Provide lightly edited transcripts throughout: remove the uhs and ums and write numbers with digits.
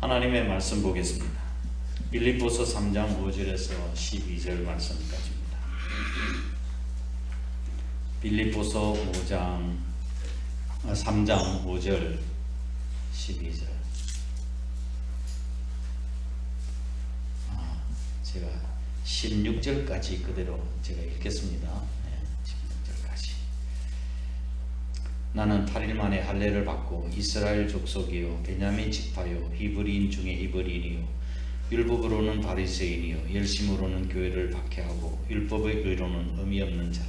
하나님의 말씀 보겠습니다. 빌립보서 3장 5절에서 12절 말씀까지입니다. 빌립보서 3장 5절 12절. 제가 16절까지 그대로 제가 읽겠습니다. 16절까지. 나는 8일 만에 할례를 받고 이스라엘 족속이요 베냐민 지파요 히브리인 중에 히브리인이요 율법으로는 바리새인이요 열심으로는 교회를 박해하고 율법의 의로는 의미 없는 자라.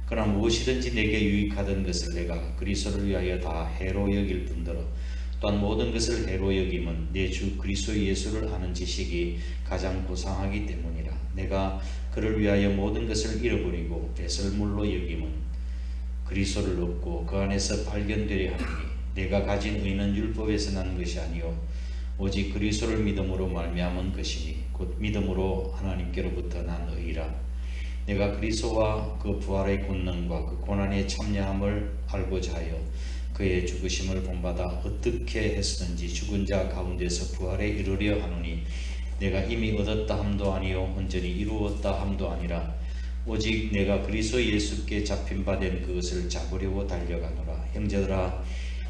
그러나 무엇이든지 내게 유익하던 것을 내가 그리스도를 위하여 다 해로 여길 뿐더러 또한 모든 것을 해로 여김은 내 주 그리스도 예수를 아는 지식이 가장 고상하기 때문이라. 내가 그를 위하여 모든 것을 잃어버리고 배설물로 여김은 그리스도를 얻고 그 안에서 발견되려 하느니 내가 가진 의는 율법에서 난 것이 아니요 오직 그리스도를 믿음으로 말미암은 것이니 곧 믿음으로 하나님께로부터 난 의라. 내가 그리스도와 그 부활의 권능과 그 고난에 참여함을 알고자 하여 그의 죽으심을 본받아 어떻게 했었는지 죽은 자 가운데서 부활에 이르려 하노니 내가 이미 얻었다 함도 아니요 온전히 이루었다 함도 아니라 오직 내가 그리스도 예수께 잡힌 바 된 그것을 잡으려고 달려가노라. 형제들아,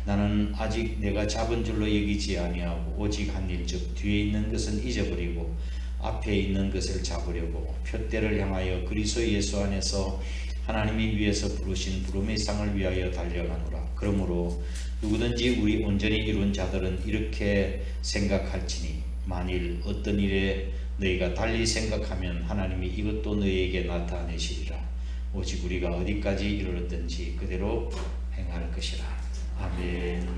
나는 아직 내가 잡은 줄로 여기지 아니하고 오직 한 일 즉 뒤에 있는 것은 잊어버리고 앞에 있는 것을 잡으려고 표대를 향하여 그리스도 예수 안에서 하나님이 위에서 부르신 부름의 상을 위하여 달려가노라. 그러므로 누구든지 우리 온전히 이룬 자들은 이렇게 생각할지니 만일 어떤 일에 너희가 달리 생각하면 하나님이 이것도 너희에게 나타내시리라. 오직 우리가 어디까지 이르렀든지 그대로 행할 것이라. 아멘.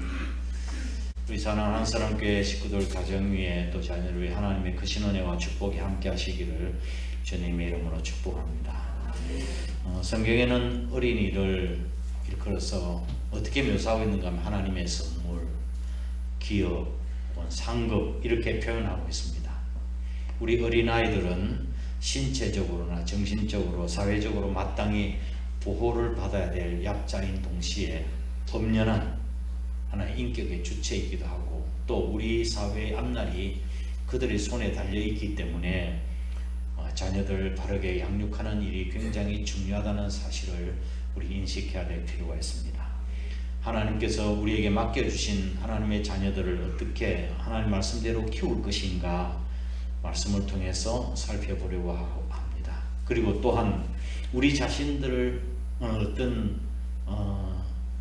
우리 사랑하는 사랑교회 식구들 가정 위에 또 자녀를 위해 하나님의 크신 은혜와 축복이 함께 하시기를 주님의 이름으로 축복합니다. 성경에는 어린이를 일컬어서 어떻게 묘사하고 있는가 하면 하나님의 선물, 기업, 상급 이렇게 표현하고 있습니다. 우리 어린아이들은 신체적으로나 정신적으로 사회적으로 마땅히 보호를 받아야 될 약자인 동시에 엄연한 하나의 인격의 주체이기도 하고 또 우리 사회의 앞날이 그들의 손에 달려있기 때문에 자녀들 바르게 양육하는 일이 굉장히 중요하다는 사실을 우리 인식해야 될 필요가 있습니다. 하나님께서 우리에게 맡겨주신 하나님의 자녀들을 어떻게 하나님 말씀대로 키울 것인가 말씀을 통해서 살펴보려고 합니다. 그리고 또한 우리 자신들을 어떤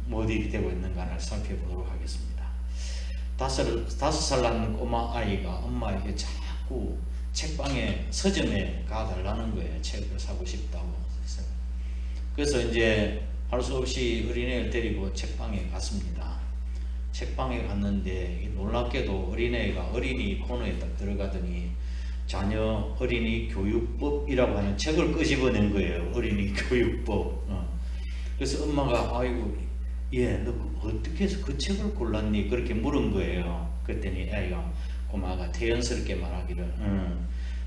모델이 되고 있는가를 살펴보도록 하겠습니다. 5살 난 꼬마 아이가 엄마에게 자꾸 책방에 서점에 가달라는 거예요. 책을 사고 싶다고. 그래서 이제 할 수 없이 어린애를 데리고 책방에 갔습니다. 책방에 갔는데 놀랍게도 어린애가 어린이 코너에 딱 들어가더니 자녀 어린이 교육법이라고 하는 책을 끄집어낸 거예요. 어린이 교육법. 그래서 엄마가 아이고 너 어떻게 해서 그 책을 골랐니? 그렇게 물은 거예요. 그랬더니 애가 꼬마가 태연스럽게 말하기를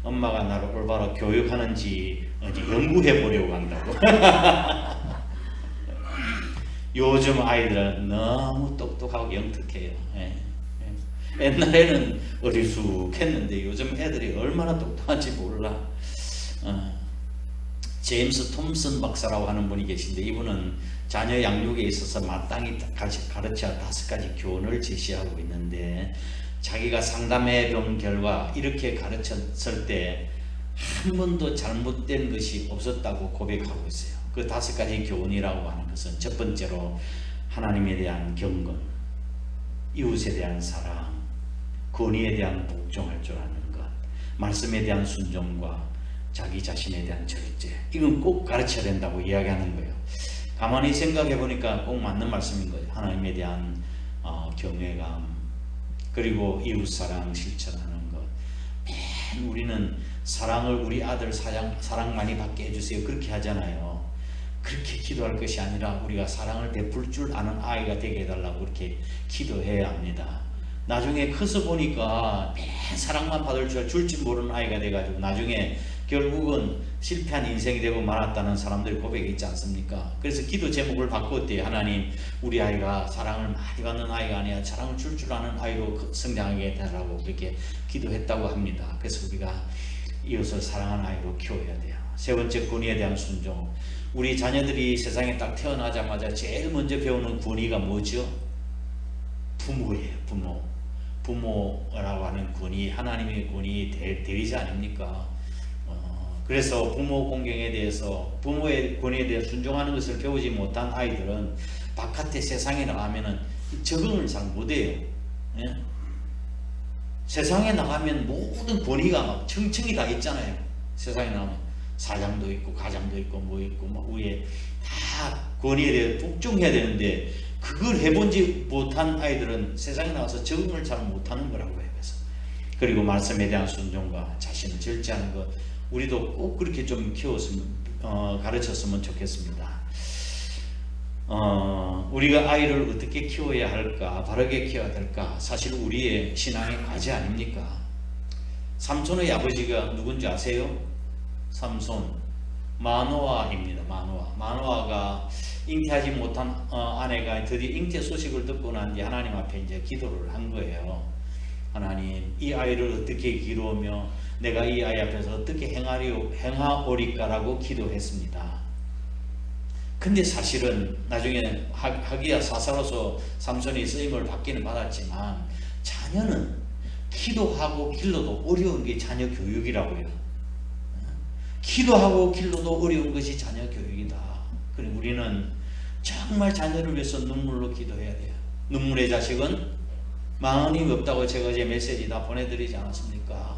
엄마가 나를 올바로 교육하는지 연구해 보려고 한다고. 요즘 아이들은 너무 똑똑하고 영특해요. 옛날에는 어리숙했는데 요즘 애들이 얼마나 똑똑한지 몰라. 제임스 톰슨 박사라고 하는 분이 계신데 이분은 자녀 양육에 있어서 마땅히 가르쳐야 5가지 교훈을 제시하고 있는데 자기가 상담해 본 결과 이렇게 가르쳤을 때 한 번도 잘못된 것이 없었다고 고백하고 있어요. 그 5가지 교훈이라고 하는 것은 첫 번째로 하나님에 대한 경건, 이웃에 대한 사랑, 권위에 대한 복종할 줄 아는 것, 말씀에 대한 순종과 자기 자신에 대한 절제, 이건 꼭 가르쳐야 된다고 이야기하는 거예요. 가만히 생각해 보니까 꼭 맞는 말씀인 거예요. 하나님에 대한 경외감, 그리고 이웃사랑 실천하는 것. 맨 우리는 사랑을 우리 아들 사랑 많이 받게 해주세요 그렇게 하잖아요. 그렇게 기도할 것이 아니라 우리가 사랑을 베풀 줄 아는 아이가 되게 해달라고 그렇게 기도해야 합니다. 나중에 커서 보니까 맨 사랑만 받을 줄 모르는 아이가 돼가지고 나중에 결국은 실패한 인생이 되고 말았다는 사람들의 고백이 있지 않습니까? 그래서 기도 제목을 바꾸었대요. 하나님, 우리 아이가 사랑을 많이 받는 아이가 아니라 사랑을 줄 아는 아이로 성장하게 해달라고 그렇게 기도했다고 합니다. 그래서 우리가 이웃을 사랑하는 아이로 키워야 돼요. 세 번째, 권위에 대한 순종. 우리 자녀들이 세상에 딱 태어나자마자 제일 먼저 배우는 권위가 뭐죠? 부모예요. 부모라고 하는 권위, 하나님의 권위 대리자 아닙니까? 그래서 부모 공경에 대해서, 부모의 권위에 대해 순종하는 것을 배우지 못한 아이들은 바깥에 세상에 나가면은 적응을 잘 못해요. 예? 세상에 나가면 모든 권위가 막 층층이 다 있잖아요. 세상에 나가면 사장도 있고 가장도 있고 뭐 있고 막 위에 다 권위에 대해 복종해야 되는데, 그걸 해본지 못한 아이들은 세상에 나와서 적응을 잘 못하는 거라고 해요. 그리고 말씀에 대한 순종과 자신을 절제하는 것, 우리도 꼭 그렇게 좀 가르쳤으면 좋겠습니다. 우리가 아이를 어떻게 키워야 할까, 바르게 키워야 될까, 사실 우리의 신앙의 과제 아닙니까? 삼손의 아버지가 누군지 아세요? 삼손, 마노아입니다. 마노아가 잉태하지 못한 아내가 드디어 잉태 소식을 듣고 난 뒤 하나님 앞에 이제 기도를 한 거예요. 하나님, 이 아이를 어떻게 기르며 내가 이 아이 앞에서 어떻게 행하오리까라고 기도했습니다. 근데 사실은 나중에 하기야 사사로서 삼손이 쓰임을 받기는 받았지만, 자녀는 기도하고 길러도 어려운 게 자녀 교육이라고요. 기도하고 길러도 어려운 것이 자녀 교육이다. 그래, 우리는 정말 자녀를 위해서 눈물로 기도해야 돼요. 눈물의 자식은 마흔이 없다고 제가 제 메시지 다 보내드리지 않았습니까?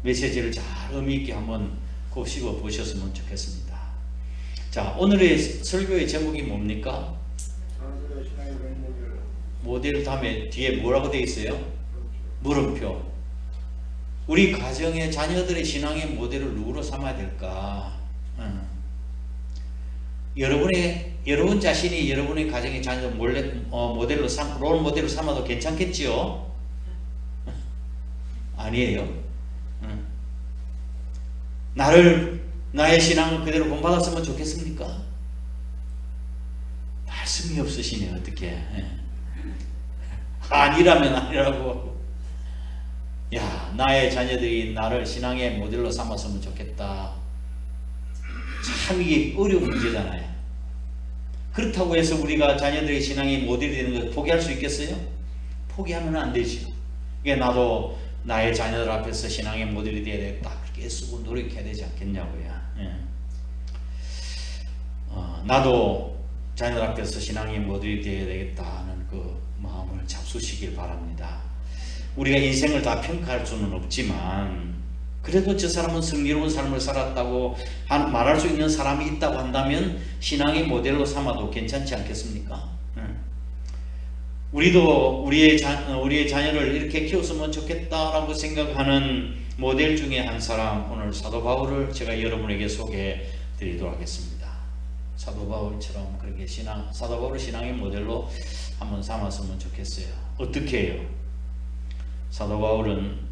메시지를 잘 의미 있게 한번 곱씹어 보셨으면 좋겠습니다. 자, 오늘의 설교의 제목이 뭡니까? 모델 다음에 뒤에 뭐라고 되어 있어요? 물음표. 우리 가정의 자녀들의 신앙의 모델을 누구로 삼아야 될까? 여러분 자신이 여러분의 가정의 자녀 모델로 롤 모델로 삼아도 괜찮겠지요? 아니에요. 나의 신앙을 그대로 본받았으면 좋겠습니까? 말씀이 없으시네. 어떻게? 아니라면 아니라고. 야, 나의 자녀들이 나를 신앙의 모델로 삼았으면 좋겠다. 참 이게 어려운 문제잖아요. 그렇다고 해서 우리가 자녀들의 신앙의 모델이 되는 걸 포기할 수 있겠어요? 포기하면 안 되죠. 그러니까 나도 나의 자녀들 앞에서 신앙의 모델이 되어야 되겠다, 그렇게 애쓰고 노력해야 되지 않겠냐고요. 예. 나도 자녀들 앞에서 신앙의 모델이 되어야 되겠다는 그 마음을 잡수시길 바랍니다. 우리가 인생을 다 평가할 수는 없지만, 그래도 저 사람은 승리로운 삶을 살았다고 말할 수 있는 사람이 있다고 한다면 신앙의 모델로 삼아도 괜찮지 않겠습니까? 우리도 우리의 자녀를 이렇게 키웠으면 좋겠다라고 생각하는 모델 중에 한 사람, 오늘 사도 바울을 제가 여러분에게 소개해 드리도록 하겠습니다. 사도 바울처럼 그렇게 사도 바울을 신앙의 모델로 한번 삼았으면 좋겠어요. 어떻게 해요? 사도 바울은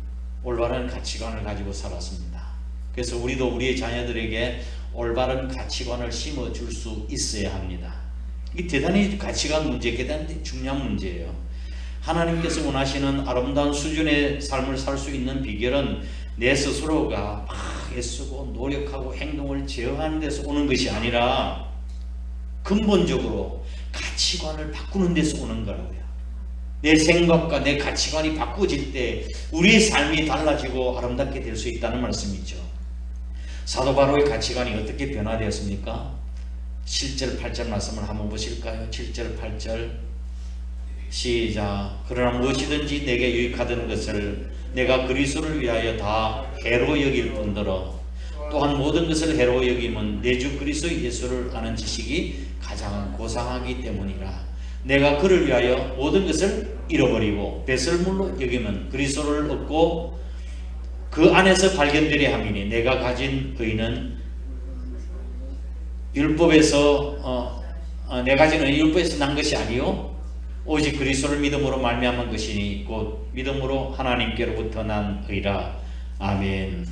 올바른 가치관을 가지고 살았습니다. 그래서 우리도 우리의 자녀들에게 올바른 가치관을 심어줄 수 있어야 합니다. 이 대단히 가치관 문제, 대단히 중요한 문제예요. 하나님께서 원하시는 아름다운 수준의 삶을 살 수 있는 비결은 내 스스로가 막 애쓰고 노력하고 행동을 제어하는 데서 오는 것이 아니라 근본적으로 가치관을 바꾸는 데서 오는 거라고요. 내 생각과 내 가치관이 바꾸어질 때 우리의 삶이 달라지고 아름답게 될 수 있다는 말씀이죠. 사도 바울의 가치관이 어떻게 변화되었습니까? 7절 8절 말씀을 한번 보실까요? 7절 8절 시작. 그러나 무엇이든지 내게 유익하던 것을 내가 그리스도를 위하여 다 해로 여길 뿐더러 또한 모든 것을 해로 여김은 내 주 그리스도 예수를 아는 지식이 가장 고상하기 때문이라. 내가 그를 위하여 모든 것을 잃어버리고 배설물로 여기면 그리스도를 얻고 그 안에서 발견되려 함이니 내가 가진 의는 율법에서 내가 가진 의는 율법에서 난 것이 아니요 오직 그리스도를 믿음으로 말미암은 것이니 곧 믿음으로 하나님께로부터 난 의라. 아멘.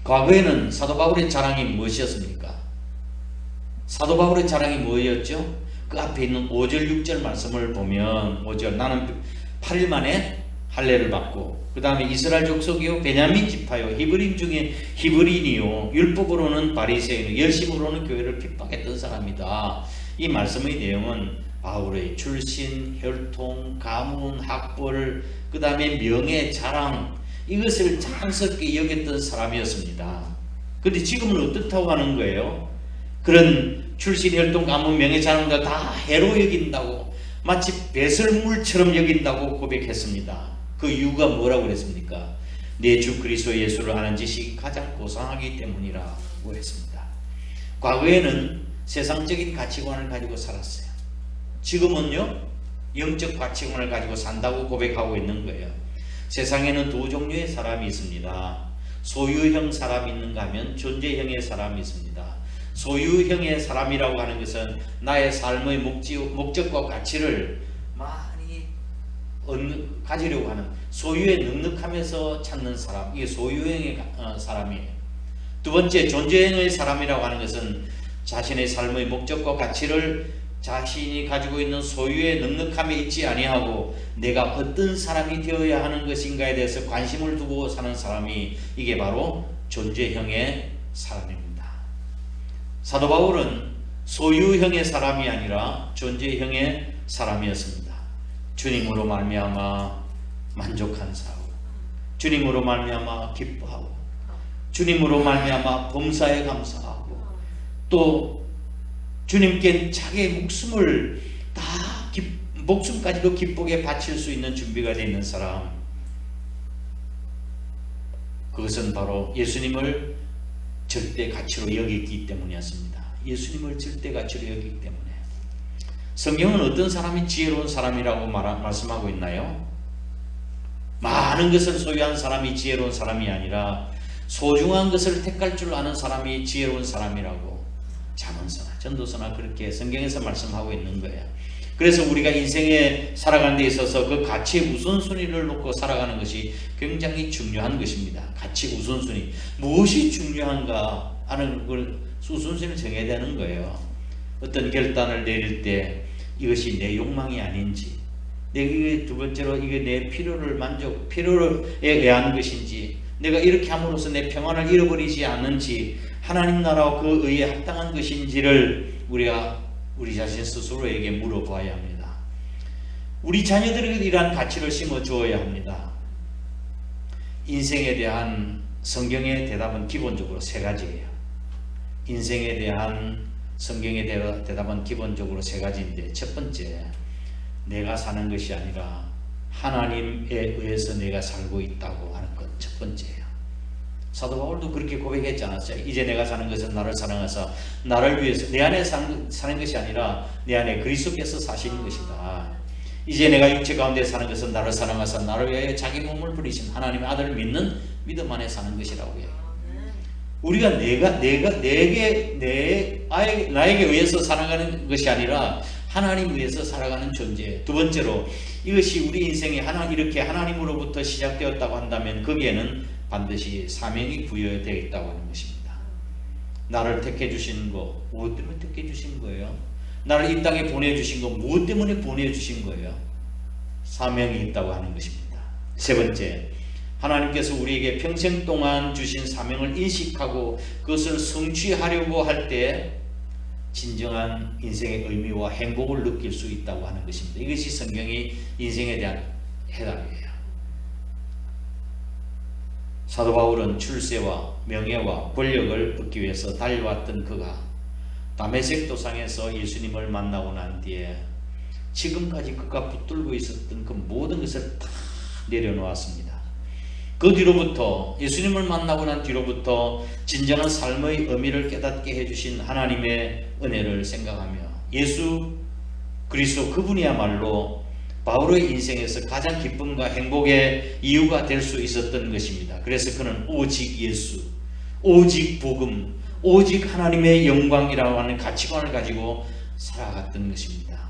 과거에는 사도 바울의 자랑이 무엇이었습니까? 사도 바울의 자랑이 뭐였죠? 그 앞에 있는 5절 6절 말씀을 보면 5절 나는 8일 만에 할례를 받고 그 다음에 이스라엘 족속이요 베냐민 지파요 히브리인 중에 히브리인이요 율법으로는 바리새인이요 열심으로는 교회를 핍박했던 사람이다. 이 말씀의 내용은 바울의 출신, 혈통, 가문, 학벌, 그 다음에 명예, 자랑 이것을 자랑스럽게 여겼던 사람이었습니다. 그런데 지금은 어떻다고 하는 거예요? 그런 출신, 혈통, 가문, 명예, 자랑도 다 해로 여긴다고 마치 배설물처럼 여긴다고 고백했습니다. 그 이유가 뭐라고 그랬습니까? 내 주 그리스도 예수를 아는 지식이 가장 고상하기 때문이라고 했습니다. 과거에는 세상적인 가치관을 가지고 살았어요. 지금은요 영적 가치관을 가지고 산다고 고백하고 있는 거예요. 세상에는 두 종류의 사람이 있습니다. 소유형 사람이 있는가 하면 존재형의 사람이 있습니다. 소유형의 사람이라고 하는 것은 나의 삶의 목적과 가치를 많이 가지려고 하는 소유에 넉넉하면서 찾는 사람, 이게 소유형의 사람이에요. 두 번째 존재형의 사람이라고 하는 것은 자신의 삶의 목적과 가치를 자신이 가지고 있는 소유에 넉넉함에 있지 아니하고 내가 어떤 사람이 되어야 하는 것인가에 대해서 관심을 두고 사는 사람이 이게 바로 존재형의 사람입니다. 사도 바울은 소유형의 사람이 아니라 존재형의 사람이었습니다. 주님으로 말미암아 만족한 사람, 주님으로 말미암아 기뻐하고 주님으로 말미암아 범사에 감사하고 또 주님께 자기의 목숨을 다 목숨까지도 기쁘게 바칠 수 있는 준비가 되어 있는 사람, 그것은 바로 예수님을 절대 가치로 여기기 때문이었습니다. 예수님을 절대 가치로 여기기 때문에. 성경은 어떤 사람이 지혜로운 사람이라고 말씀하고 있나요? 많은 것을 소유한 사람이 지혜로운 사람이 아니라 소중한 것을 택할 줄 아는 사람이 지혜로운 사람이라고 잠언서나 전도서나 그렇게 성경에서 말씀하고 있는 거예요. 그래서 우리가 인생에 살아가는 데 있어서 그 가치의 우선순위를 놓고 살아가는 것이 굉장히 중요한 것입니다. 가치 우선순위, 무엇이 중요한가 하는 걸 우선순위를 정해야 되는 거예요. 어떤 결단을 내릴 때 이것이 내 욕망이 아닌지, 내가 두 번째로 이게 내 필요에 의한 것인지, 내가 이렇게 함으로써 내 평안을 잃어버리지 않는지, 하나님 나라와 그 의에 합당한 것인지를 우리 자신 스스로에게 물어봐야 합니다. 우리 자녀들에게 이러한 가치를 심어 주어야 합니다. 인생에 대한 성경의 대답은 기본적으로 세 가지예요. 인생에 대한 성경의 대답은 기본적으로 세 가지인데, 첫 번째, 내가 사는 것이 아니라 하나님에 의해서 내가 살고 있다고 하는 것 첫 번째예요. 사도 바울도 그렇게 고백했지 않았어요? 이제 내가 사는 것은 나를 사랑하사 나를 위해서 내 안에 사는 것이 아니라 내 안에 그리스도께서 사시는 것이다. 이제 내가 육체 가운데 사는 것은 나를 사랑하사 나를 위하여 자기 몸을 부리신 하나님의 아들을 믿는 믿음 안에 사는 것이라고 해요. 우리가 나에게 의해서 살아가는 것이 아니라 하나님 위해서 살아가는 존재. 두 번째로, 이것이 우리 인생이 이렇게 하나님으로부터 시작되었다고 한다면 거기에는 반드시 사명이 부여되어 있다고 하는 것입니다. 나를 택해 주신 거, 무엇 때문에 택해 주신 거예요? 나를 이 땅에 보내주신 거, 무엇 때문에 보내주신 거예요? 사명이 있다고 하는 것입니다. 세 번째, 하나님께서 우리에게 평생 동안 주신 사명을 인식하고 그것을 성취하려고 할 때 진정한 인생의 의미와 행복을 느낄 수 있다고 하는 것입니다. 이것이 성경이 인생에 대한 해답이에요. 사도 바울은 출세와 명예와 권력을 얻기 위해서 달려왔던 그가 다메섹 도상에서 예수님을 만나고 난 뒤에 지금까지 그가 붙들고 있었던 그 모든 것을 다 내려놓았습니다. 그 뒤로부터, 예수님을 만나고 난 뒤로부터 진정한 삶의 의미를 깨닫게 해주신 하나님의 은혜를 생각하며 예수 그리스도 그분이야말로 바울의 인생에서 가장 기쁨과 행복의 이유가 될 수 있었던 것입니다. 그래서 그는 오직 예수, 오직 복음, 오직 하나님의 영광이라고 하는 가치관을 가지고 살아갔던 것입니다.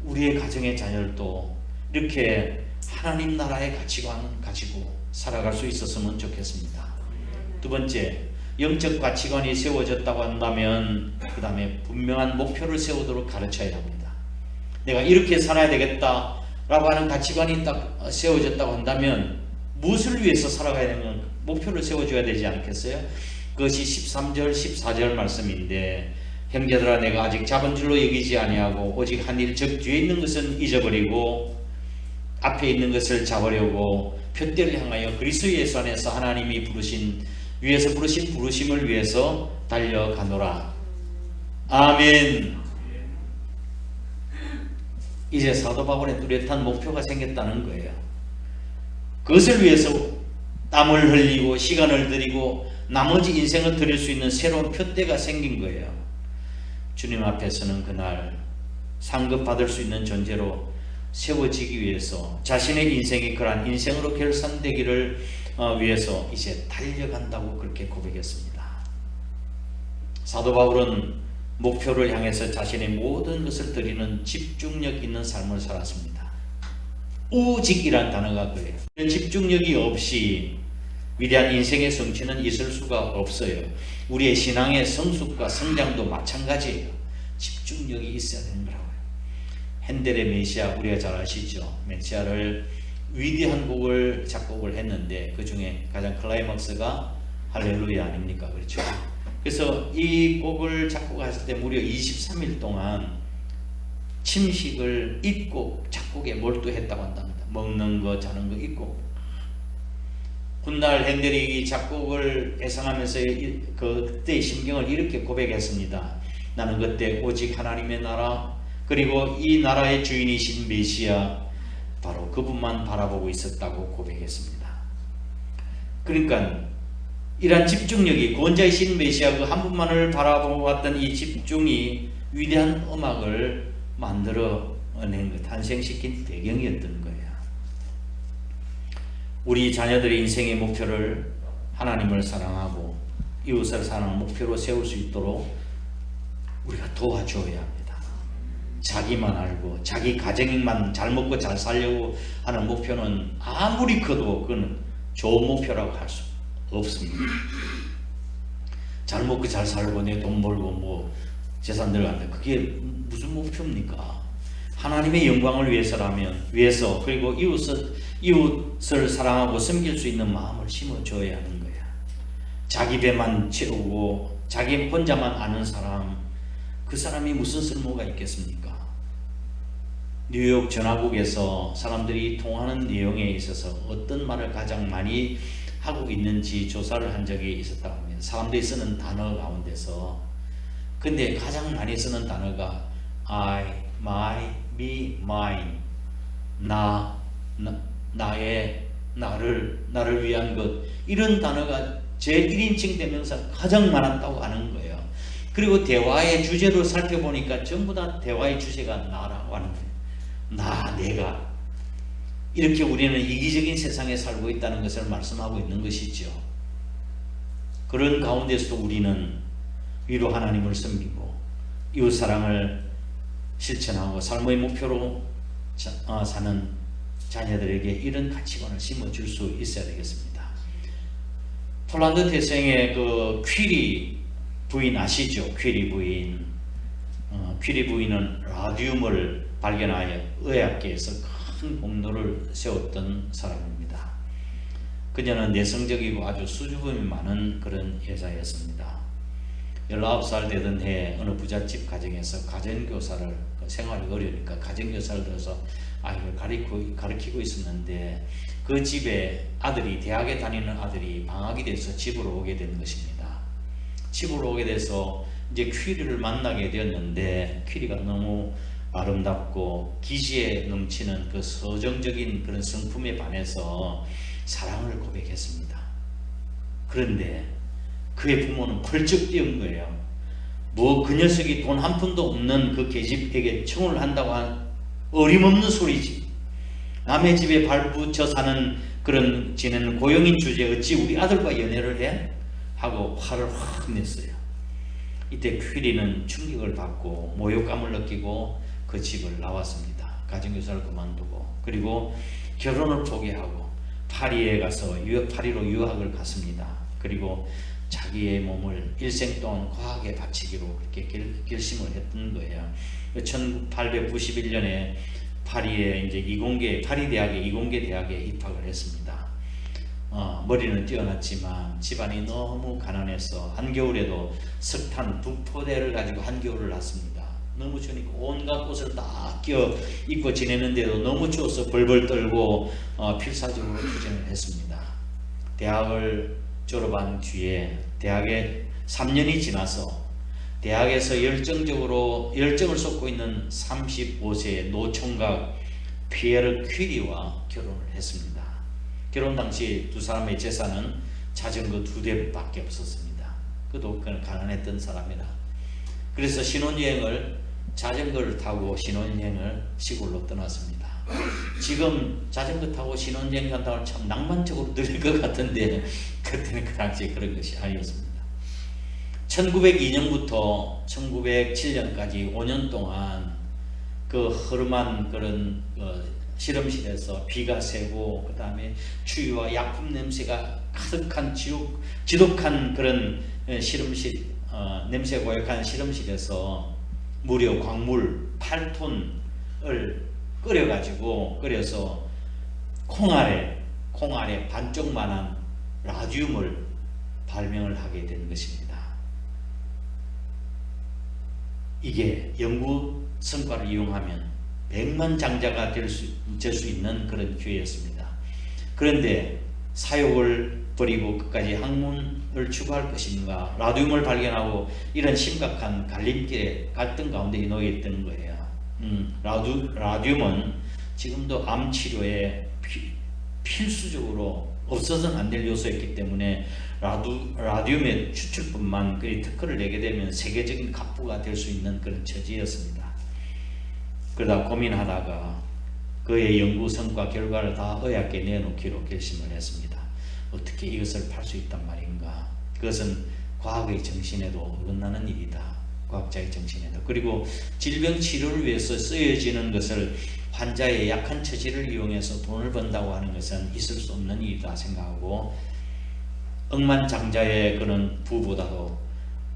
우리의 가정의 자녀들도 이렇게 하나님 나라의 가치관 가지고 살아갈 수 있었으면 좋겠습니다. 두 번째, 영적 가치관이 세워졌다고 한다면 그 다음에 분명한 목표를 세우도록 가르쳐야 합니다. 내가 이렇게 살아야 되겠다라고 하는 가치관이 딱 세워졌다고 한다면 무엇을 위해서 살아가야 되는 목표를 세워줘야 되지 않겠어요? 그것이 13절 14절 말씀인데, 형제들아 내가 아직 잡은 줄로 여기지 아니하고 오직 한 일 즉 뒤에 있는 것은 잊어버리고 앞에 있는 것을 잡으려고 표대를 향하여 그리스도 예수 안에서 하나님이 위에서 부르신 부르심을 위해서 달려가노라. 아멘. 이제 사도 바울의 뚜렷한 목표가 생겼다는 거예요. 그것을 위해서 땀을 흘리고 시간을 들이고 나머지 인생을 드릴 수 있는 새로운 표대가 생긴 거예요. 주님 앞에서는 그날 상급받을 수 있는 존재로 세워지기 위해서 자신의 인생이 그러한 인생으로 결산되기를 위해서 이제 달려간다고 그렇게 고백했습니다. 사도 바울은 목표를 향해서 자신의 모든 것을 드리는 집중력 있는 삶을 살았습니다. 오직이란 단어가 그래요. 집중력이 없이 위대한 인생의 성취는 있을 수가 없어요. 우리의 신앙의 성숙과 성장도 마찬가지예요. 집중력이 있어야 되는 거라고요. 핸델의 메시아, 우리가 잘 아시죠? 메시아를 위대한 곡을 작곡을 했는데 그 중에 가장 클라이막스가 할렐루야 아닙니까? 그렇죠? 그래서 이 곡을 작곡했을 때 무려 23일 동안 침식을 잊고 작곡에 몰두했다고 한답니다. 먹는 거 자는 거 잊고. 훗날 핸델이 작곡을 해상하면서 그때의 심경을 이렇게 고백했습니다. 나는 그때 오직 하나님의 나라 그리고 이 나라의 주인이신 메시아 바로 그분만 바라보고 있었다고 고백했습니다. 그러니까 이러한 집중력이 구원자이신 메시아 그 한 분만을 바라보고 왔던 이 집중이 위대한 음악을 만들어낸 것, 탄생시킨 배경이었던 거예요. 우리 자녀들의 인생의 목표를 하나님을 사랑하고 이웃을 사랑하는 목표로 세울 수 있도록 우리가 도와줘야 합니다. 자기만 알고 자기 가정만 잘 먹고 잘 살려고 하는 목표는 아무리 커도 그건 좋은 목표라고 할 수 없습니다. 잘 먹고 잘 살고 내 돈 벌고 뭐 재산 늘어간다. 그게 무슨 목표입니까? 하나님의 영광을 위해서 그리고 이웃을 사랑하고 섬길 수 있는 마음을 심어줘야 하는 거야. 자기 배만 채우고 자기 혼자만 아는 사람, 그 사람이 무슨 쓸모가 있겠습니까? 뉴욕 전화국에서 사람들이 통하는 내용에 있어서 어떤 말을 가장 많이 하고 있는지 조사를 한 적이 있었다고 합니다. 사람들이 쓰는 단어 가운데서 근데 가장 많이 쓰는 단어가 I, my, me, mine, 나를 위한 것, 이런 단어가 제1인칭 대명사 가장 많았다고 하는 거예요. 그리고 대화의 주제로 살펴보니까 전부 다 대화의 주제가 나라고 하는 거예요. 내가. 이렇게 우리는 이기적인 세상에 살고 있다는 것을 말씀하고 있는 것이죠. 그런 가운데서도 우리는 위로 하나님을 섬기고 이웃사랑을 실천하고 삶의 목표로 사는 자녀들에게 이런 가치관을 심어줄 수 있어야 되겠습니다. 폴란드 태생의 그 퀴리 부인 아시죠? 퀴리 부인. 퀴리 부인은 라듐을 발견하여 의학계에서 큰 공로를 세웠던 사람입니다. 그녀는 내성적이고 아주 수줍음이 많은 그런 여자였습니다. 19살 되던 해 어느 부잣집 가정에서 가정교사를, 생활이 어려우니까 가정교사를 들어서 아이를 가르치고 있었는데 그 집에 대학에 다니는 아들이 방학이 돼서 집으로 오게 된 것입니다. 집으로 오게 돼서 이제 퀴리를 만나게 되었는데 퀴리가 너무 아름답고 기지에 넘치는 그 서정적인 그런 성품에 반해서 사랑을 고백했습니다. 그런데 그의 부모는 펄쩍 뛰은 거예요. 그 녀석이 돈 한 푼도 없는 그 계집에게 청혼을 한다고 한 어림없는 소리지. 남의 집에 발붙여 사는 그런 지내는 고용인 주제에 어찌 우리 아들과 연애를 해? 하고 화를 확 냈어요. 이때 퀴리는 충격을 받고 모욕감을 느끼고 그 집을 나왔습니다. 가정교사를 그만두고 그리고 결혼을 포기하고 파리에 가서 파리로 유학을 갔습니다. 그리고 자기의 몸을 일생 동안 과학에 바치기로 그렇게 결심을 했던 거예요. 1891년에 파리에 이제 파리 대학의 이공계 대학에 입학을 했습니다. 머리는 뛰어났지만 집안이 너무 가난해서 한겨울에도 석탄 2포대를 가지고 한겨울을 났습니다. 너무 추우니까 온갖 옷을 다 껴 입고 지내는데도 너무 추워서 벌벌 떨고 필사적으로 투쟁을 했습니다. 대학을 졸업한 뒤에 대학에 3년이 지나서 대학에서 열정을 쏟고 있는 35세의 노총각 피에르 퀴리와 결혼을 했습니다. 결혼 당시 두 사람의 재산은 자전거 2대밖에 없었습니다. 그도 가난했던 사람이라. 그래서 자전거를 타고 신혼여행을 시골로 떠났습니다. 지금 자전거 타고 신혼여행 간다고 참 낭만적으로 들릴 것 같은데 그때는 그 당시에 그런 것이 아니었습니다. 1902년부터 1907년까지 5년 동안 그 허름한 그런 실험실에서 비가 새고 그 다음에 추위와 약품 냄새가 가득한 지독한 그런 실험실 냄새 고약한 실험실에서 무려 광물 8톤을 끓여서 콩알에 반쪽만한 라듐을 발명을 하게 된 것입니다. 이게 연구 성과를 이용하면 100만 장자가 될 수 있는 그런 기회였습니다. 그런데 사욕을 버리고 끝까지 학문을 추구할 것인가, 라듐을 발견하고 이런 심각한 갈등 가운데 놓여 있던 거예요. 라듐은 지금도 암 치료에 필수적으로 없어서는 안 될 요소였기 때문에 라듐의 추출뿐만 특허를 내게 되면 세계적인 갑부가 될 수 있는 그런 처지였습니다. 그러다 고민하다가 그의 연구 성과 결과를 다 의학계에 내놓기로 결심을 했습니다. 어떻게 이것을 팔 수 있단 말인가? 그것은 과학의 정신에도 어긋나는 일이다. 과학자의 정신에도. 그리고 질병 치료를 위해서 쓰여지는 것을 환자의 약한 처지를 이용해서 돈을 번다고 하는 것은 있을 수 없는 일이다 생각하고 억만장자의 그런 부보다도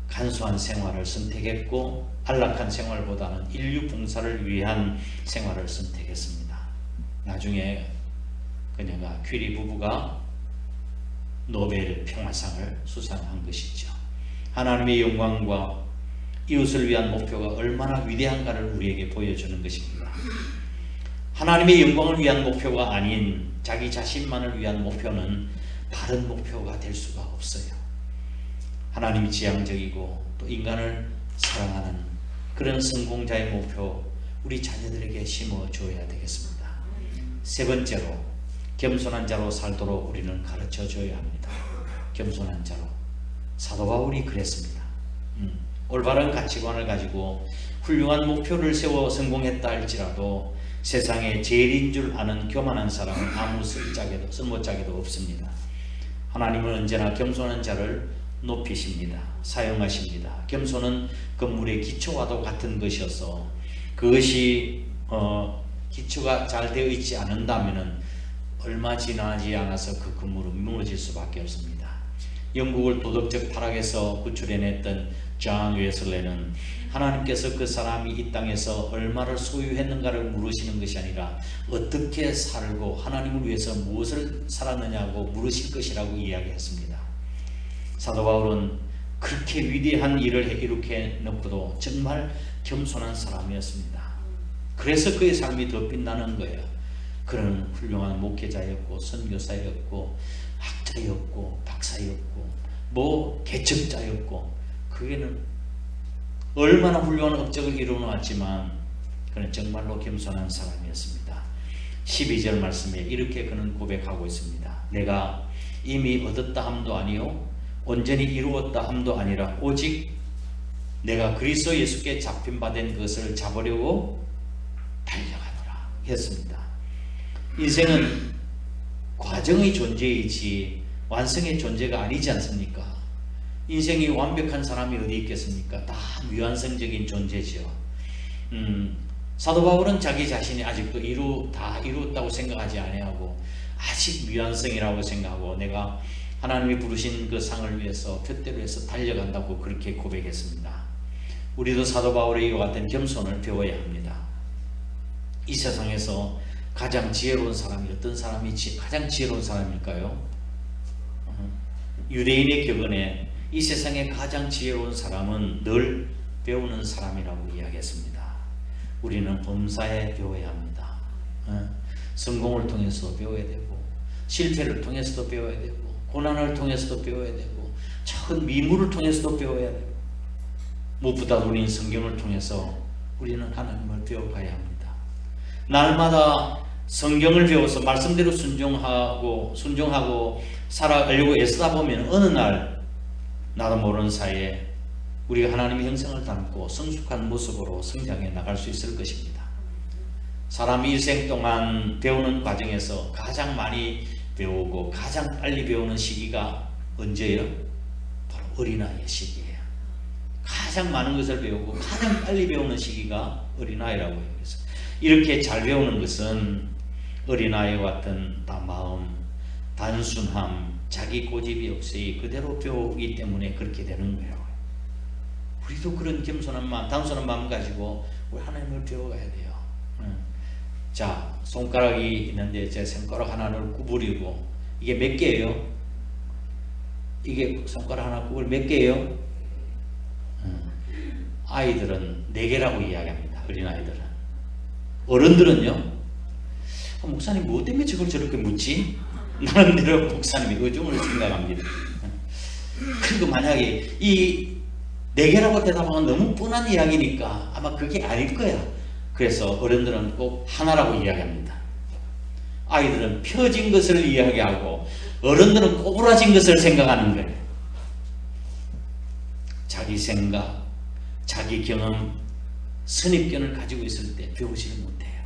간소한 생활을 선택했고 안락한 생활보다는 인류 봉사를 위한 생활을 선택했습니다. 나중에 그녀가 퀴리 부부가 노벨 평화상을 수상한 것이죠. 하나님의 영광과 이웃을 위한 목표가 얼마나 위대한가를 우리에게 보여주는 것입니다. 하나님의 영광을 위한 목표가 아닌 자기 자신만을 위한 목표는 바른 목표가 될 수가 없어요. 하나님이 지향적이고 또 인간을 사랑하는 그런 성공자의 목표 우리 자녀들에게 심어줘야 되겠습니다. 세 번째로 겸손한 자로 살도록 우리는 가르쳐 줘야 합니다. 겸손한 자로. 사도 바울이 그랬습니다. 올바른 가치관을 가지고 훌륭한 목표를 세워 성공했다 할지라도 세상에 제일인 줄 아는 교만한 사람은 아무 쓸모짝에도 없습니다. 하나님은 언제나 겸손한 자를 높이십니다. 사용하십니다. 겸손은 건물의 기초와도 같은 것이어서 그것이 기초가 잘 되어 있지 않는다면 얼마 지나지 않아서 그 건물은 무너질 수밖에 없습니다. 영국을 도덕적 타락에서 구출해냈던 존 웨슬레는 하나님께서 그 사람이 이 땅에서 얼마를 소유했는가를 물으시는 것이 아니라 어떻게 살고 하나님을 위해서 무엇을 살았느냐고 물으실 것이라고 이야기했습니다. 사도 바울은 그렇게 위대한 일을 이룩해 놓고도 정말 겸손한 사람이었습니다. 그래서 그의 삶이 더 빛나는 거예요. 그는 훌륭한 목회자였고 선교사였고 학자였고 박사였고 개척자였고 그에는 얼마나 훌륭한 업적을 이루어놨지만 그는 정말로 겸손한 사람이었습니다. 12절 말씀에 이렇게 그는 고백하고 있습니다. 내가 이미 얻었다 함도 아니요 온전히 이루었다 함도 아니라 오직 내가 그리스도 예수께 잡힌 바 된 것을 잡으려고 달려가노라 했습니다. 인생은 과정의 존재이지 완성의 존재가 아니지 않습니까? 인생이 완벽한 사람이 어디 있겠습니까? 다 미완성적인 존재죠. 사도 바울은 자기 자신이 아직도 다 이루었다고 생각하지 아니하고 아직 미완성이라고 생각하고 내가 하나님이 부르신 그 상을 위해서 표대로 해서 달려간다고 그렇게 고백했습니다. 우리도 사도 바울의 이와 같은 겸손을 배워야 합니다. 이 세상에서 가장 지혜로운 사람이 어떤 사람이 가장 지혜로운 사람일까요? 유대인의 격언에 이 세상에 가장 지혜로운 사람은 늘 배우는 사람이라고 이야기했습니다. 우리는 범사에 배워야 합니다. 성공을 통해서 배워야 되고 실패를 통해서도 배워야 되고 고난을 통해서도 배워야 되고 작은 미물을 통해서도 배워야 되고 무엇보다 우리는 성경을 통해서 우리는 하나님을 배워가야 합니다. 날마다 성경을 배워서 말씀대로 순종하고 살아가려고 애쓰다 보면 어느 날 나도 모르는 사이에 우리가 하나님의 형상을 담고 성숙한 모습으로 성장해 나갈 수 있을 것입니다. 사람이 일생 동안 배우는 과정에서 가장 많이 배우고 가장 빨리 배우는 시기가 언제예요? 바로 어린아이의 시기예요. 가장 많은 것을 배우고 가장 빨리 배우는 시기가 어린아이라고 해요. 그래서 이렇게 잘 배우는 것은 어린아이와 같은 마음, 단순함, 자기 고집이 없이 그대로 배우기 때문에 그렇게 되는 거예요. 우리도 그런 겸손한 마음, 단순한 마음 가지고 우리 하나님을 배워가야 돼요. 자, 손가락이 있는데 제 손가락 하나를 구부리고 이게 몇 개예요? 이게 손가락 하나 구부리 몇 개예요? 아이들은 4개라고 이야기합니다. 어린아이들은. 어른들은요? 목사님 뭐 때문에 저렇게 묻지? 나름대로 목사님이 의중을 생각합니다. 그리고 만약에 이 4개라고 대답하면 너무 뻔한 이야기니까 아마 그게 아닐 거야. 그래서 어른들은 꼭 하나라고 이야기합니다. 아이들은 펴진 것을 이야기하고 어른들은 꼬부라진 것을 생각하는 거예요. 자기 생각, 자기 경험, 선입견을 가지고 있을 때 배우지를 못해요.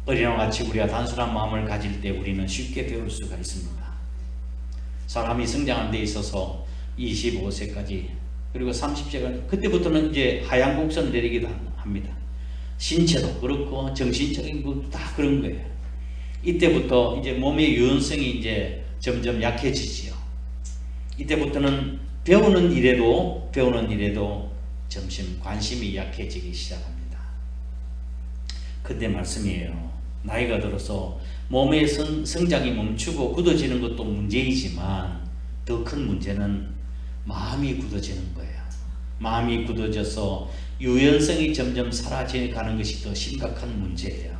어린아이와 같이 우리가 단순한 마음을 가질 때 우리는 쉽게 배울 수가 있습니다. 사람이 성장하는 데 있어서 25세까지 그리고 30세까지 그때부터는 이제 하얀 곡선을 내리기도 합니다. 신체도 그렇고 정신적인 것도 다 그런 거예요. 이때부터 이제 몸의 유연성이 이제 점점 약해지지요. 이때부터는 배우는 일에도 점점 관심이 약해지기 시작합니다. 그때 말씀이에요. 나이가 들어서 몸의 성장이 멈추고 굳어지는 것도 문제이지만 더 큰 문제는 마음이 굳어지는 거예요. 마음이 굳어져서 유연성이 점점 사라져가는 것이 더 심각한 문제예요.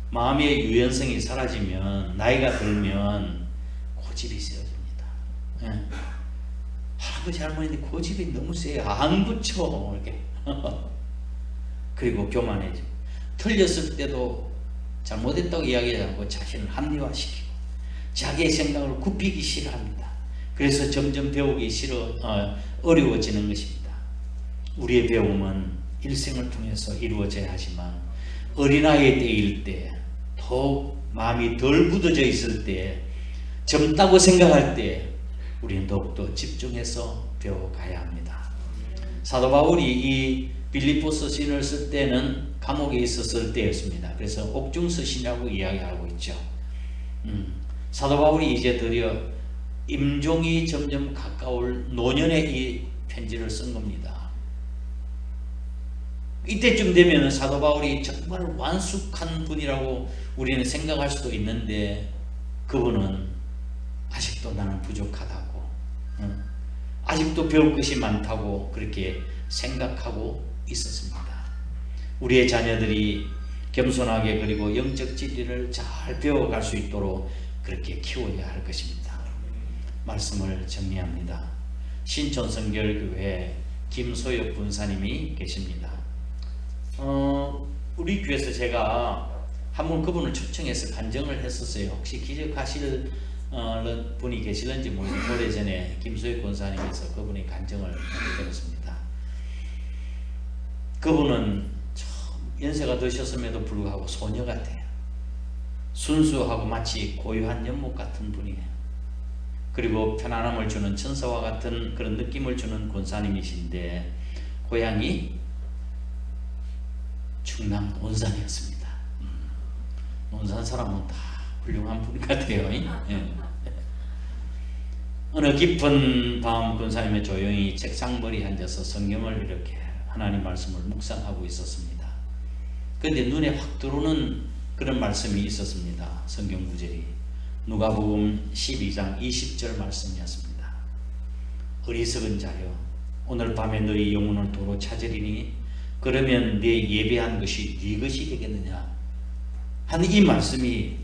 마음의 유연성이 사라지면 나이가 들면 고집이 세워집니다. 할아버지 할머니들 고집이 너무 세요. 안 붙여 이렇게. 그리고 교만해지고 틀렸을 때도 잘못했다고 이야기하지 않고 자신을 합리화시키고 자기의 생각을 굽히기 싫어합니다. 그래서 점점 배우기 어려워지는 것입니다. 우리의 배움은 일생을 통해서 이루어져야 하지만 어린아이의 때일 때 더욱 마음이 덜 굳어져 있을 때 젊다고 생각할 때 우리는 더욱더 집중해서 배워가야 합니다. 사도 바울이 이 빌립보서 시인을 쓸 때는 감옥에 있었을 때였습니다. 그래서 옥중서신이라고 이야기하고 있죠. 사도 바울이 이제 드디어 임종이 점점 가까울 노년에 이 편지를 쓴 겁니다. 이때쯤 되면 사도 바울이 정말 완숙한 분이라고 우리는 생각할 수도 있는데 그분은 아직도 나는 부족하다고 아직도 배울 것이 많다고 그렇게 생각하고 있었습니다. 우리의 자녀들이 겸손하게 그리고 영적 진리를 잘 배워갈 수 있도록 그렇게 키워야 할 것입니다. 말씀을 정리합니다. 신촌성결교회 김소엽 분사님이 계십니다. 우리 교회에서 제가 한번 그분을 초청해서 간증을 했었어요. 혹시 기억하실 분이 계실는지 모르겠는데 오래전에 김소엽 권사님께서 그분이 간증을 드렸습니다. 그분은 연세가 드셨음에도 불구하고 소녀 같아요. 순수하고 마치 고요한 연못 같은 분이에요. 그리고 편안함을 주는 천사와 같은 그런 느낌을 주는 권사님이신데 고향이 충남 논산이었습니다. 논산 사람은 다 훌륭한 분 같아요. 예. 어느 깊은 밤 권사님이 조용히 책상머리에 앉아서 성경을 이렇게 하나님 말씀을 묵상하고 있었습니다. 그런데 눈에 확 들어오는 그런 말씀이 있었습니다. 성경 구절이 누가복음 12장 20절 말씀이었습니다. 어리석은 자여 오늘 밤에 너희 영혼을 도로 찾으리니 그러면 네 예배한 것이 네 것이 되겠느냐 하는 이 말씀이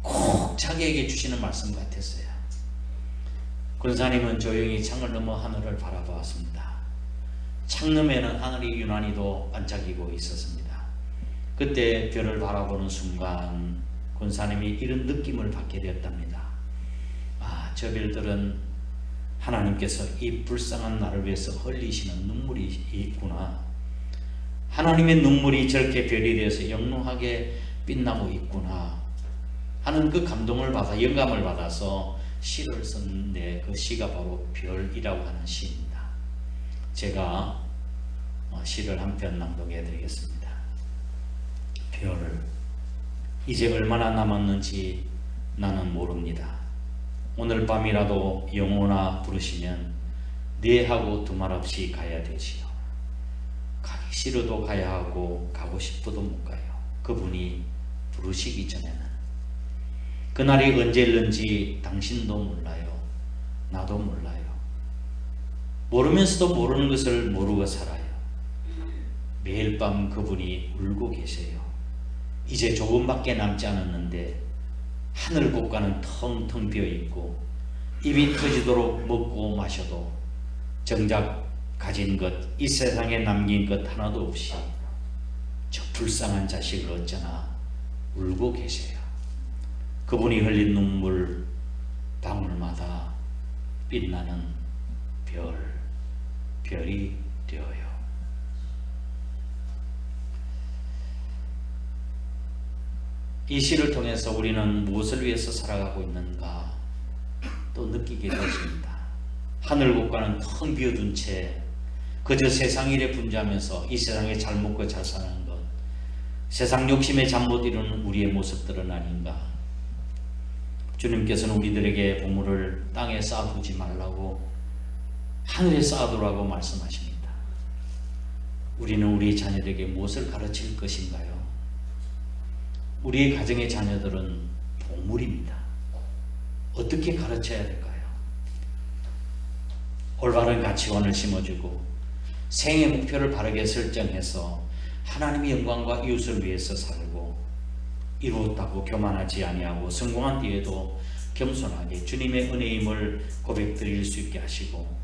꼭 자기에게 주시는 말씀 같았어요. 권사님은 조용히 창을 넘어 하늘을 바라보았습니다. 창너머에는 하늘이 유난히도 반짝이고 있었습니다. 그때 별을 바라보는 순간 권사님이 이런 느낌을 받게 되었답니다. 아, 저 별들은 하나님께서 이 불쌍한 나를 위해서 흘리시는 눈물이 있구나. 하나님의 눈물이 저렇게 별이 되어서 영롱하게 빛나고 있구나 하는 그 감동을 받아 영감을 받아서 시를 썼는데 그 시가 바로 별이라고 하는 시입니다. 제가 시를 한 편 낭독해 드리겠습니다. 별, 이제 얼마나 남았는지 나는 모릅니다. 오늘 밤이라도 영혼아 부르시면 네 하고 두말 없이 가야 되지요. 가기 싫어도 가야 하고 가고 싶어도 못 가요. 그분이 부르시기 전에는. 그날이 언제일는지 당신도 몰라요. 나도 몰라요. 모르면서도 모르는 것을 모르고 살아요. 매일 밤 그분이 울고 계세요. 이제 조금밖에 남지 않았는데 하늘 곳간은 텅텅 비어있고 입이 터지도록 먹고 마셔도 정작 가진 것, 이 세상에 남긴 것 하나도 없이 저 불쌍한 자식을 어쩌나 울고 계세요. 그분이 흘린 눈물 방울마다 빛나는 별이 되어요. 이 시를 통해서 우리는 무엇을 위해서 살아가고 있는가 또 느끼게 되었습니다. 하늘 곳간은 텅 비어둔 채 그저 세상 일에 분주하면서 이 세상에 잘 먹고 잘 사는 것, 세상 욕심에 잠 못 이루는 우리의 모습들은 아닌가. 주님께서는 우리들에게 보물을 땅에 쌓아두지 말라고 하늘에 쌓아두라고 말씀하십니다. 우리는 우리 자녀들에게 무엇을 가르칠 것인가요? 우리의 가정의 자녀들은 보물입니다. 어떻게 가르쳐야 될까요? 올바른 가치관을 심어주고 생애 목표를 바르게 설정해서 하나님의 영광과 이웃을 위해서 살고 이루었다고 교만하지 아니하고 성공한 뒤에도 겸손하게 주님의 은혜임을 고백드릴 수 있게 하시고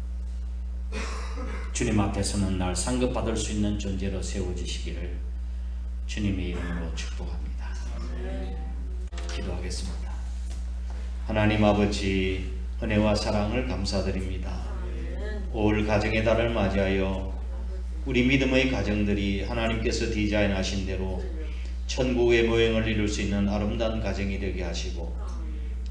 주님 앞에서는 날 상급받을 수 있는 존재로 세워주시기를 주님의 이름으로 축복합니다. 기도하겠습니다. 하나님 아버지, 은혜와 사랑을 감사드립니다. 올 가정의 달을 맞이하여 우리 믿음의 가정들이 하나님께서 디자인하신 대로 천국의 모형을 이룰 수 있는 아름다운 가정이 되게 하시고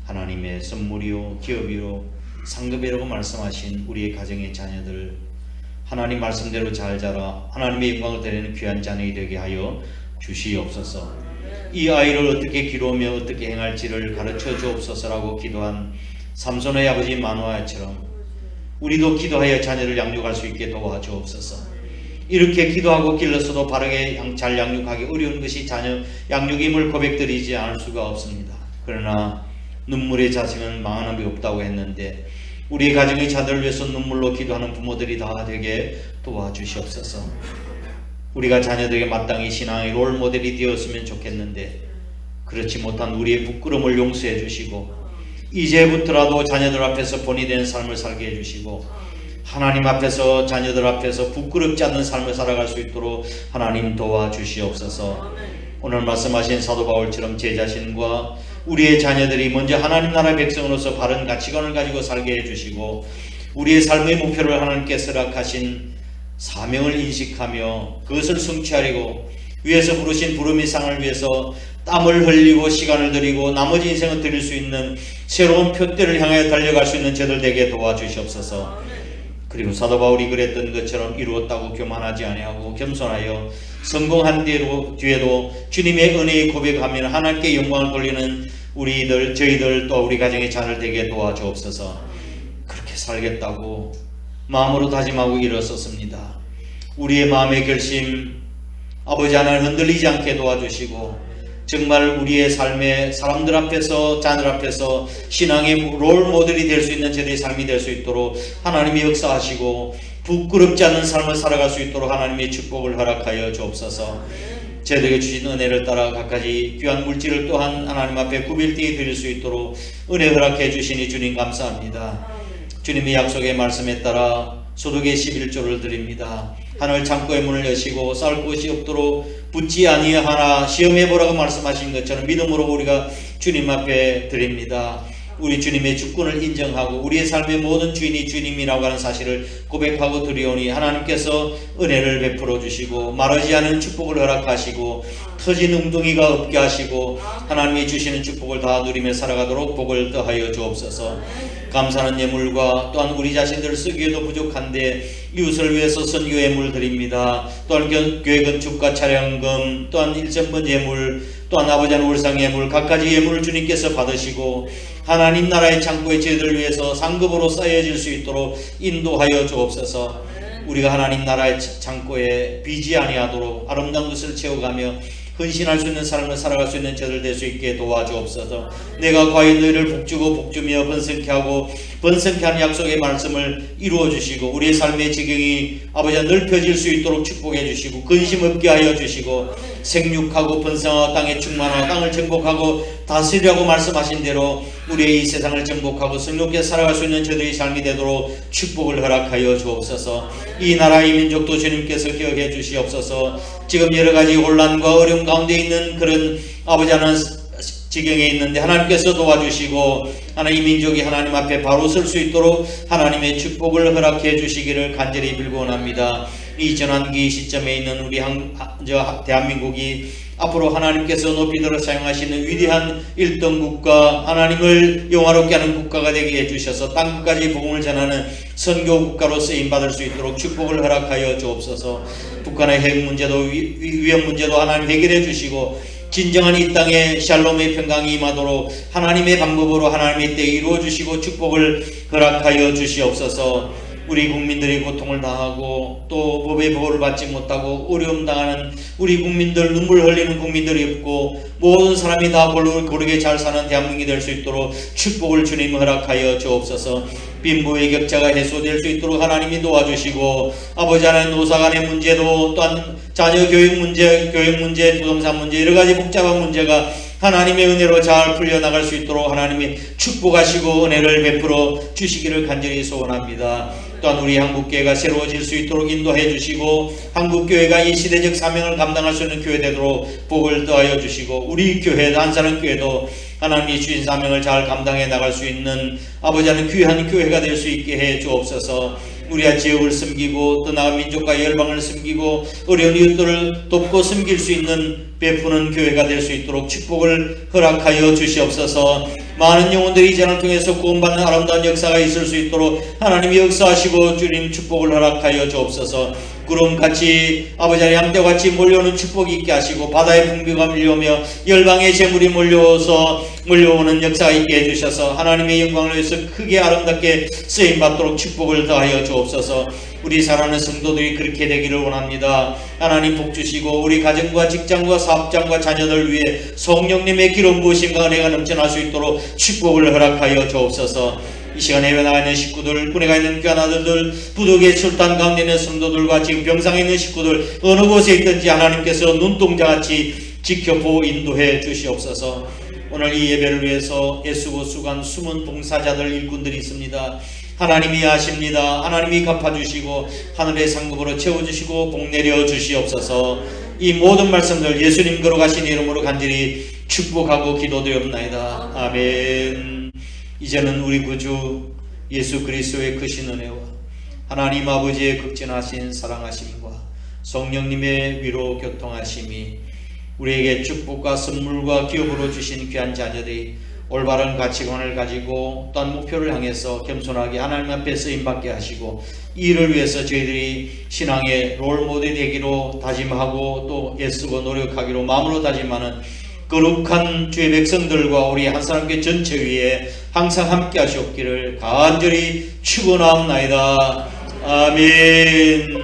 하나님의 선물이요 기업이요 상급이라고 말씀하신 우리의 가정의 자녀들 하나님 말씀대로 잘 자라 하나님의 영광을 드리는 귀한 자녀이 되게 하여 주시옵소서. 이 아이를 어떻게 기르며 어떻게 행할지를 가르쳐 주옵소서라고 기도한 삼손의 아버지 마노아처럼 우리도 기도하여 자녀를 양육할 수 있게 도와주옵소서. 이렇게 기도하고 길러서도 바르게 잘 양육하기 어려운 것이 자녀 양육임을 고백드리지 않을 수가 없습니다. 그러나 눈물의 자식은 망하는 비 없다고 했는데 우리 가정의 자들을 위해서 눈물로 기도하는 부모들이 다 되게 도와주시옵소서. 우리가 자녀들에게 마땅히 신앙의 롤모델이 되었으면 좋겠는데 그렇지 못한 우리의 부끄러움을 용서해 주시고 이제부터라도 자녀들 앞에서 본이 된 삶을 살게 해주시고 하나님 앞에서 자녀들 앞에서 부끄럽지 않는 삶을 살아갈 수 있도록 하나님 도와주시옵소서. 오늘 말씀하신 사도 바울처럼 제 자신과 우리의 자녀들이 먼저 하나님 나라의 백성으로서 바른 가치관을 가지고 살게 해주시고 우리의 삶의 목표를 하나님께서 허락하신 사명을 인식하며 그것을 성취하려고 위에서 부르신 부름 이상을 위해서 땀을 흘리고 시간을 들이고 나머지 인생을 드릴 수 있는 새로운 표대를 향해 달려갈 수 있는 저들 되게 도와주시옵소서. 그리고 사도 바울이 그랬던 것처럼 이루었다고 교만하지 아니하고 겸손하여 성공한 뒤에도 주님의 은혜의 고백하며 하나님께 영광을 돌리는 저희들 또 우리 가정의 자녀 되게 도와주옵소서. 그렇게 살겠다고 마음으로 다짐하고 일어섰습니다. 우리의 마음의 결심 아버지 하나님 흔들리지 않게 도와주시고 정말 우리의 삶에 사람들 앞에서 자녀 앞에서 신앙의 롤 모델이 될 수 있는 저희의 삶이 될 수 있도록 하나님이 역사하시고 부끄럽지 않은 삶을 살아갈 수 있도록 하나님의 축복을 허락하여 주옵소서. 저희에게 주신 은혜를 따라 각가지 귀한 물질을 또한 하나님 앞에 구별되게 드릴 수 있도록 은혜 허락해 주시니 주님 감사합니다. 주님의 약속의 말씀에 따라 소득의 11조를 드립니다. 하늘 창고의 문을 여시고 쌓을 곳이 없도록 붙지 아니하나 시험해보라고 말씀하신 것처럼 믿음으로 우리가 주님 앞에 드립니다. 우리 주님의 주권을 인정하고 우리의 삶의 모든 주인이 주님이라고 하는 사실을 고백하고 드리오니 하나님께서 은혜를 베풀어 주시고 마르지 않은 축복을 허락하시고 터진 웅덩이가 없게 하시고 하나님이 주시는 축복을 다 누리며 살아가도록 복을 더하여 주옵소서. 감사하는 예물과 또한 우리 자신들을 쓰기에도 부족한데 이웃을 위해서 선교 예물 드립니다. 또한 교회 건축과 차량금 또한 1,000번 예물 또한 아버지 하나님 울상 예물 각가지 예물을 주님께서 받으시고 하나님 나라의 창고에 저희들을 위해서 상급으로 쌓여질 수 있도록 인도하여 주옵소서. 우리가 하나님 나라의 창고에 비지 아니하도록 아름다운 것을 채워가며 헌신할 수 있는 삶을 살아갈 수 있는 저들 될 수 있게 도와주옵소서. 내가 과연 너희를 복주고 복주며 번성케 하고 번성케 하는 약속의 말씀을 이루어 주시고 우리의 삶의 지경이 아버지와 넓혀질 수 있도록 축복해 주시고 근심 없게 하여 주시고 생육하고 번성하고 땅에 충만하고 땅을 정복하고 다스리라고 말씀하신 대로 우리의 이 세상을 정복하고 성롭게 살아갈 수 있는 저들의 삶이 되도록 축복을 허락하여 주옵소서. 이 나라의 민족도 주님께서 기억해 주시옵소서. 지금 여러가지 혼란과 어려움 가운데 있는 그런 아버지 하나님 지경에 있는데 하나님께서 도와주시고 하나님 민족이 하나님 앞에 바로 설 수 있도록 하나님의 축복을 허락해 주시기를 간절히 빌고 원합니다. 이 전환기 시점에 있는 우리 대한민국이 앞으로 하나님께서 높이 들어 사용하시는 위대한 1등 국가 하나님을 영화롭게 하는 국가가 되게 해주셔서 땅끝까지 복음을 전하는 선교 국가로 쓰임받을 수 있도록 축복을 허락하여 주옵소서. 북한의 핵 문제도 위험 문제도 하나님 해결해 주시고 진정한 이 땅에 샬롬의 평강이 임하도록 하나님의 방법으로 하나님의 때에 이루어 주시고 축복을 허락하여 주시옵소서. 우리 국민들이 고통을 당하고 또 법의 보호를 받지 못하고 어려움 당하는 우리 국민들, 눈물 흘리는 국민들이 없고 모든 사람이 다 고르게 잘 사는 대한민국이 될 수 있도록 축복을 주님 허락하여 주옵소서. 빈부의 격차가 해소될 수 있도록 하나님이 도와주시고 아버지 하나님 노사간의 문제도 또한 자녀 교육 문제, 부동산 문제 여러가지 복잡한 문제가 하나님의 은혜로 잘 풀려나갈 수 있도록 하나님이 축복하시고 은혜를 베풀어 주시기를 간절히 소원합니다. 또한 우리 한국교회가 새로워질 수 있도록 인도해 주시고 한국교회가 이 시대적 사명을 감당할 수 있는 교회 되도록 복을 더하여 주시고 우리 교회 한사랑교회도 하나님이 주신 사명을 잘 감당해 나갈 수 있는 아버지 하나님 귀한 교회가 될 수 있게 해 주옵소서. 우리가 지역을 섬기고 또 나아가 민족과 열방을 섬기고 어려운 이웃들을 돕고 섬길 수 있는 베푸는 교회가 될 수 있도록 축복을 허락하여 주시옵소서. 많은 영혼들이 이 전을 통해서 구원받는 아름다운 역사가 있을 수 있도록 하나님이 역사하시고 주님 축복을 허락하여 주옵소서. 구름같이 아버지 하나님 양떼같이 몰려오는 축복이 있게 하시고 바다의 풍비가 밀려오며 열방의 재물이 몰려오는 역사가 있게 해주셔서 하나님의 영광을 위해서 크게 아름답게 쓰임받도록 축복을 더하여 주옵소서. 우리 사랑하는 성도들이 그렇게 되기를 원합니다. 하나님 복 주시고 우리 가정과 직장과 사업장과 자녀들 위해 성령님의 기름 부으심과 은혜가 넘쳐날 수 있도록 축복을 허락하여 주옵소서. 이 시간에 예배 나가 있는 식구들, 군에 가 있는 귀한 아들들, 부득의 출탄 가운데 있는 성도들과 지금 병상에 있는 식구들 어느 곳에 있든지 하나님께서 눈동자같이 지켜보고 인도해 주시옵소서. 오늘 이 예배를 위해서 애쓰고 수고한 숨은 봉사자들 일꾼들이 있습니다. 하나님이 아십니다. 하나님이 갚아주시고 하늘의 상급으로 채워주시고 복 내려 주시옵소서. 이 모든 말씀들 예수님 걸어가신 이름으로 간절히 축복하고 기도드리옵나이다. 아멘. 이제는 우리 구주 예수 그리스도의 크신 은혜와 하나님 아버지의 극진하신 사랑하심과 성령님의 위로 교통하심이 우리에게 축복과 선물과 기업으로 주신 귀한 자녀들이 올바른 가치관을 가지고 또한 목표를 향해서 겸손하게 하나님 앞에 쓰임받게 하시고 이 일을 위해서 저희들이 신앙의 롤모델이 되기로 다짐하고 또 애쓰고 노력하기로 마음으로 다짐하는 거룩한 주의 백성들과 우리 한 사람교회 전체 위에 항상 함께 하시옵기를 간절히 축원하옵나이다. 아멘.